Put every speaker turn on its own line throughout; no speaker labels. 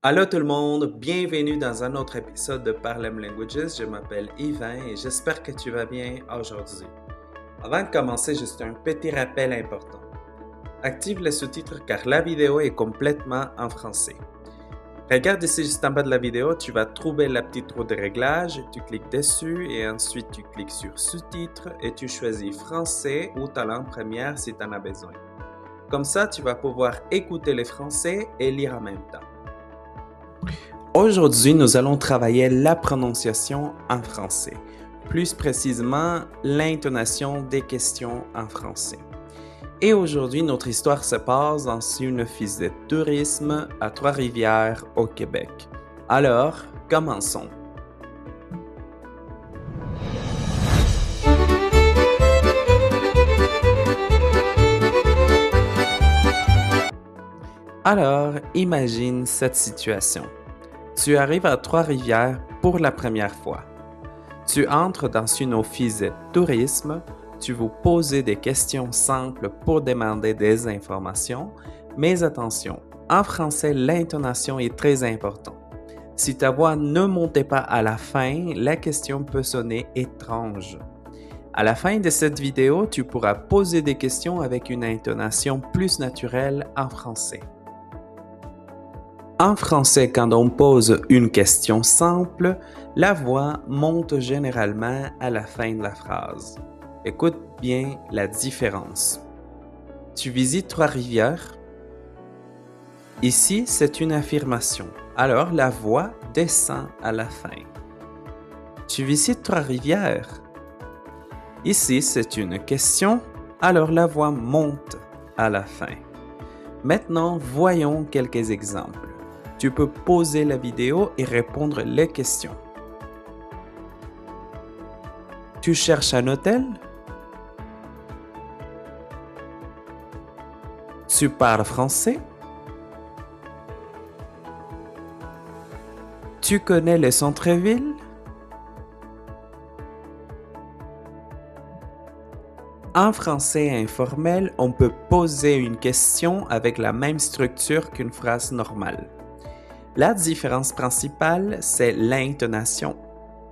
Allô tout le monde, bienvenue dans un autre épisode de Parlem Languages. Je m'appelle Yvan et j'espère que tu vas bien aujourd'hui. Avant de commencer, juste un petit rappel important. Active les sous-titres car la vidéo est complètement en français. Regarde ici juste en bas de la vidéo, tu vas trouver la petite roue de réglage, tu cliques dessus et ensuite tu cliques sur sous-titres et tu choisis français ou ta langue première si tu en as besoin. Comme ça, tu vas pouvoir écouter les français et lire en même temps. Aujourd'hui, nous allons travailler la prononciation en français, plus précisément l'intonation des questions en français. Et aujourd'hui, notre histoire se passe dans une office de tourisme à Trois-Rivières, au Québec. Alors, commençons. Alors, imagine cette situation. Tu arrives à Trois-Rivières pour la première fois. Tu entres dans une office de tourisme, tu veux poser des questions simples pour demander des informations, mais attention, en français, l'intonation est très importante. Si ta voix ne monte pas à la fin, la question peut sonner étrange. À la fin de cette vidéo, tu pourras poser des questions avec une intonation plus naturelle en français. En français, quand on pose une question simple, la voix monte généralement à la fin de la phrase. Écoute bien la différence. Tu visites Trois-Rivières? Ici, c'est une affirmation, alors la voix descend à la fin. Tu visites Trois-Rivières? Ici, c'est une question, alors la voix monte à la fin. Maintenant, voyons quelques exemples. Tu peux pauser la vidéo et répondre les questions. Tu cherches un hôtel? Tu parles français? Tu connais le centre-ville? En français informel, on peut poser une question avec la même structure qu'une phrase normale. La différence principale, c'est l'intonation.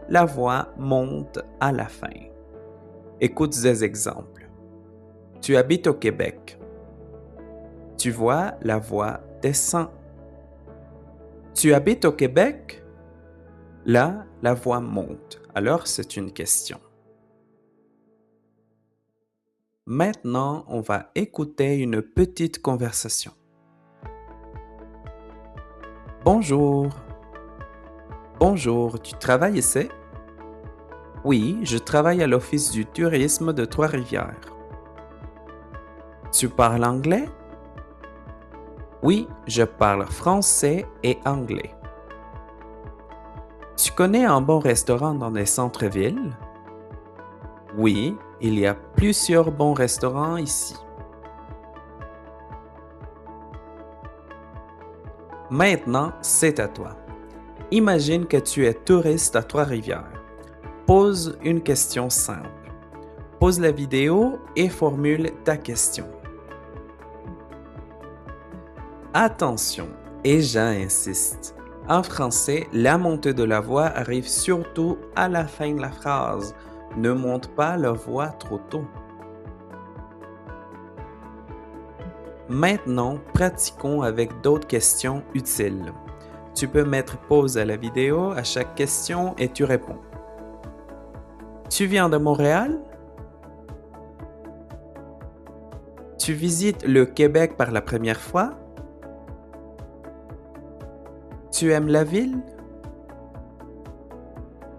La voix monte à la fin. Écoute des exemples. Tu habites au Québec. Tu vois, la voix descend. Tu habites au Québec? Là, la voix monte. Alors, c'est une question. Maintenant, on va écouter une petite conversation. Bonjour. Bonjour, tu travailles ici? Oui, je travaille à l'Office du tourisme de Trois-Rivières. Tu parles anglais? Oui, je parle français et anglais. Tu connais un bon restaurant dans les centres-villes? Oui, il y a plusieurs bons restaurants ici. Maintenant, c'est à toi. Imagine que tu es touriste à Trois-Rivières. Pose une question simple. Pause la vidéo et formule ta question. Attention, et j'insiste. En français, la montée de la voix arrive surtout à la fin de la phrase. Ne monte pas la voix trop tôt. Maintenant, pratiquons avec d'autres questions utiles. Tu peux mettre pause à la vidéo à chaque question et tu réponds. Tu viens de Montréal? Tu visites le Québec par la première fois? Tu aimes la ville?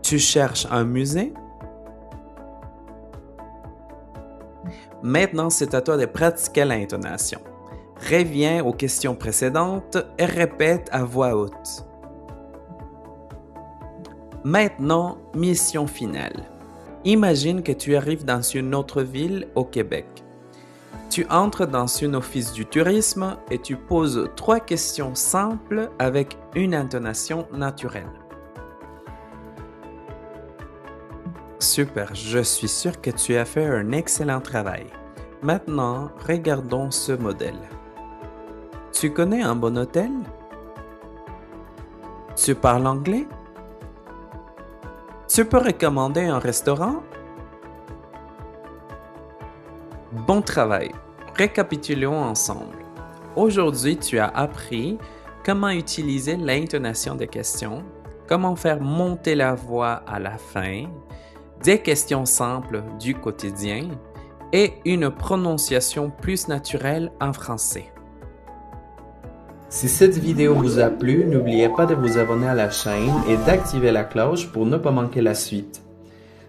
Tu cherches un musée? Maintenant, c'est à toi de pratiquer l'intonation. Reviens aux questions précédentes et répète à voix haute. Maintenant, mission finale. Imagine que tu arrives dans une autre ville au Québec. Tu entres dans une office du tourisme et tu poses 3 questions simples avec une intonation naturelle. Super, je suis sûr que tu as fait un excellent travail. Maintenant, regardons ce modèle. Tu connais un bon hôtel? Tu parles anglais? Tu peux recommander un restaurant? Bon travail! Récapitulons ensemble. Aujourd'hui, tu as appris comment utiliser l'intonation des questions, comment faire monter la voix à la fin, des questions simples du quotidien et une prononciation plus naturelle en français.
Si cette vidéo vous a plu, n'oubliez pas de vous abonner à la chaîne et d'activer la cloche pour ne pas manquer la suite.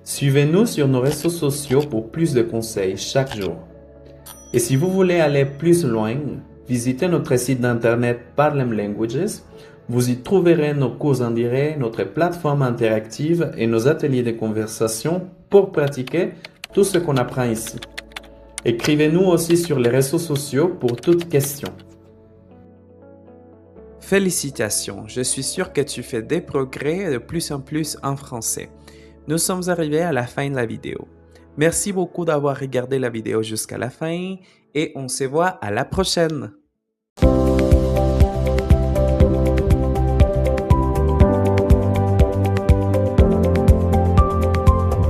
Suivez-nous sur nos réseaux sociaux pour plus de conseils chaque jour. Et si vous voulez aller plus loin, visitez notre site d'internet Parlem Languages. Vous y trouverez nos cours en direct, notre plateforme interactive et nos ateliers de conversation pour pratiquer tout ce qu'on apprend ici. Écrivez-nous aussi sur les réseaux sociaux pour toute question.
Félicitations, je suis sûr que tu fais des progrès de plus en plus en français. Nous sommes arrivés à la fin de la vidéo. Merci beaucoup d'avoir regardé la vidéo jusqu'à la fin et on se voit à la prochaine.